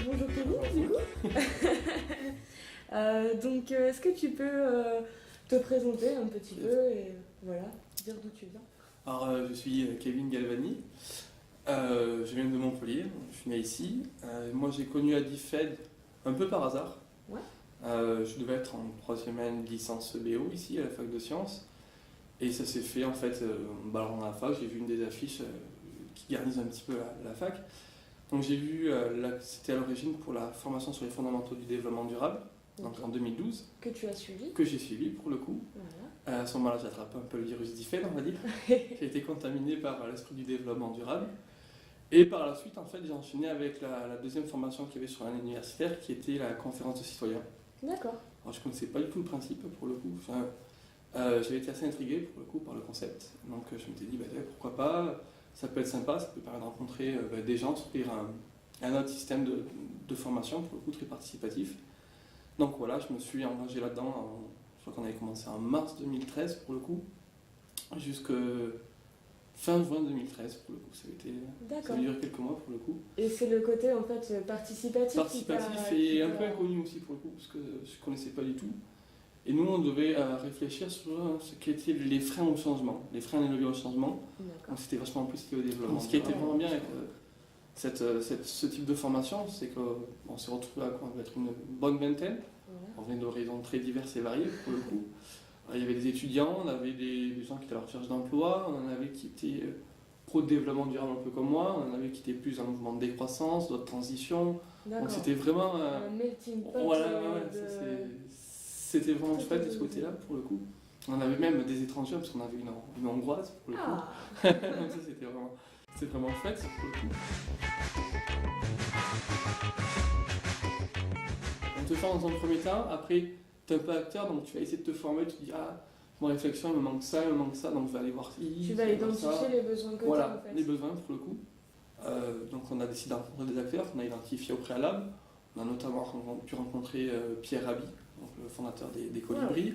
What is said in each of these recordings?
Bonjour Kevin, du coup. Donc, est-ce que tu peux te présenter un petit peu et voilà, dire d'où tu viens? Alors, je suis Kevin Galvani, je viens de Montpellier, je suis né ici. Moi, j'ai connu Adifed un peu par hasard. Ouais. Je devais être en troisième année de licence BO ici à la fac de sciences. Et ça s'est fait en fait, en baladant dans la fac, j'ai vu une des affiches qui garnissent un petit peu la fac. Donc j'ai vu, c'était à l'origine pour la formation sur les fondamentaux du développement durable, donc Ok. en 2012, Que tu as suivi. que j'ai suivi pour le coup. Voilà. À ce moment-là, j'ai attrapé un peu le virus d'IFED, on va dire. J'ai été contaminé par l'esprit du développement durable. Et par la suite, en fait, j'ai enchaîné avec la deuxième formation qu'il y avait sur l'année universitaire, qui était la conférence de citoyens. D'accord. Alors, je ne connaissais pas du tout le principe, pour le coup. Enfin, j'avais été assez intrigué, pour le coup, par le concept. Donc, je m'étais dit, bah, pourquoi pas, ça peut être sympa, ça peut permettre de rencontrer des gens, de s'ouvrir un autre système de formation, pour le coup, très participatif. Donc, voilà, je me suis engagé là-dedans, je crois qu'on avait commencé en mars 2013, pour le coup, jusqu'à fin juin 2013, pour le coup. Ça a D'accord. duré quelques mois, pour le coup. Et c'est le côté en fait participatif, Participatif et un peu inconnu aussi, pour le coup, parce que je ne connaissais pas du tout. Et nous, on devait réfléchir sur ce qu'étaient les freins au changement, les freins à au changement. D'accord. Donc c'était vachement plus lié au développement. Ce qui était vraiment bien avec ce type de formation, c'est qu'on s'est retrouvé à quoi, on devait être une bonne vingtaine. Voilà. On venait d'horizons très divers et variés, pour le coup. Alors, il y avait des étudiants, on avait des gens qui étaient à la recherche d'emploi, on en avait qui étaient pro-développement durable un peu comme moi, on en avait qui étaient plus en mouvement de décroissance, d'autres transitions. D'accord. Donc c'était vraiment... Un melting pot. voilà, c'était vraiment chouette de ce côté-là, pour le coup. On avait même des étrangers, parce qu'on avait une hongroise, pour le coup. Ah. Donc ça, c'était vraiment chouette, pour le coup. On te forme dans un premier temps, après, tu es un peu acteur, donc tu vas essayer de te former, tu te dis, ah, mon réflexion, il me manque ça, donc je vais aller voir Tu vas identifier les besoins que tu as, voilà, en fait. les besoins, pour le coup. Donc on a décidé de rencontrer des acteurs qu'on a identifiés au préalable. On a notamment pu rencontrer Pierre Rabhi, donc le fondateur des Colibris.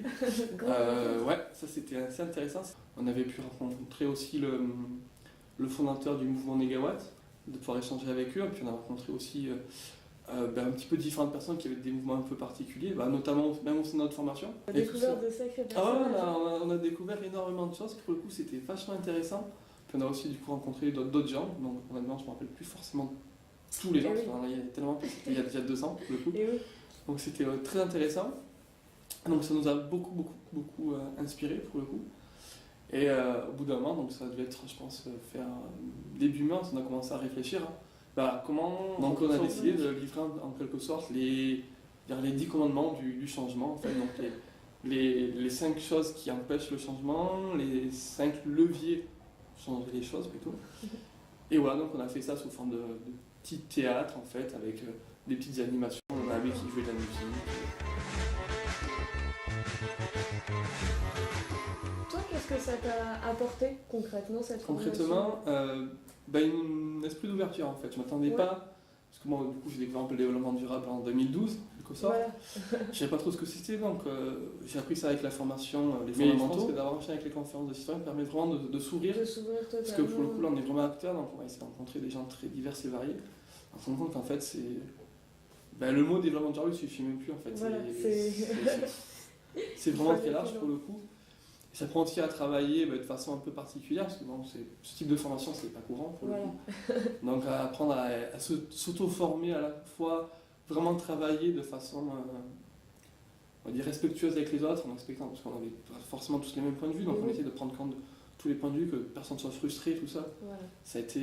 Ouais, ça c'était assez intéressant. On avait pu rencontrer aussi le fondateur du mouvement Négawatt, de pouvoir échanger avec eux. Et puis on a rencontré aussi un petit peu différentes personnes qui avaient des mouvements un peu particuliers, notamment même au sein de notre formation. On a découvert de sacrés personnages. On a découvert énormément de choses. Pour le coup, c'était vachement intéressant. Puis on a aussi du coup rencontré d'autres gens. Donc honnêtement, je ne me rappelle plus forcément tous les gens. Oui. Enfin, il y a tellement, c'était il y a déjà 2 ans pour le coup. Et oui. Donc c'était très intéressant. Donc ça nous a beaucoup inspiré pour le coup. Et au bout d'un moment, donc ça devait être, je pense, faire début mars, on a commencé à réfléchir. Comment donc on a décidé de livrer en quelque sorte les 10 commandements du changement. En fait. Donc les 5 choses qui empêchent le changement, les 5 leviers pour changer les choses plutôt. Et voilà, donc on a fait ça sous forme de petit théâtre en fait, avec des petites animations. On avait qui jouait de la musique. Toi, qu'est-ce que ça t'a apporté concrètement cette Concrètement, un esprit d'ouverture en fait. Je m'attendais pas, parce que moi du coup j'ai découvert un peu le développement durable en 2012, quelque sorte. Voilà. Je savais pas trop ce que c'était, donc j'ai appris ça avec la formation, les fondamentaux. Je pense que d'avoir enchaîné avec les conférences de citoyens permet vraiment de s'ouvrir. De s'ouvrir totalement. Parce que pour le coup là on est vraiment acteurs, donc on va essayer de rencontrer des gens très divers et variés. On se rend compte qu'en fait c'est... le mot développement durable il suffit même plus en fait. Voilà, c'est vraiment très large pour le coup. Et ça prend aussi à travailler de façon un peu particulière, parce que ce type de formation, c'est pas courant pour le coup. Donc à apprendre à s'auto-former à la fois, vraiment travailler de façon on va dire respectueuse avec les autres, en respectant, parce qu'on avait pas forcément tous les mêmes points de vue, donc on essaie de prendre compte de tous les points de vue, que personne ne soit frustré, tout ça. Voilà. Ça a été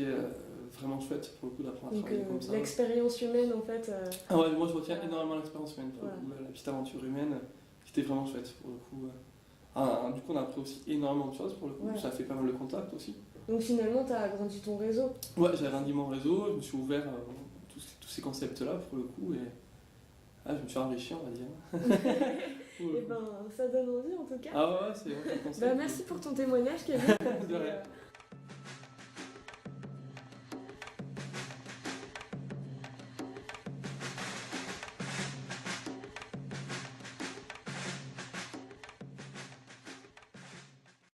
vraiment chouette pour le coup d'apprendre à travailler comme ça. L'expérience humaine en fait. Ouais, moi je retiens énormément l'expérience humaine, pour le coup, la petite aventure humaine, qui était vraiment chouette pour le coup. Du coup, on a appris aussi énormément de choses pour le coup, ça a fait pas mal de contacts aussi. Donc finalement, tu as agrandi ton réseau. Ouais, j'ai agrandi mon réseau, je me suis ouvert à tous ces concepts-là pour le coup, et je me suis enrichi, on va dire. Et ça donne envie en tout cas. Ah ouais, c'est vrai. Merci pour ton témoignage, Kevin. De rien.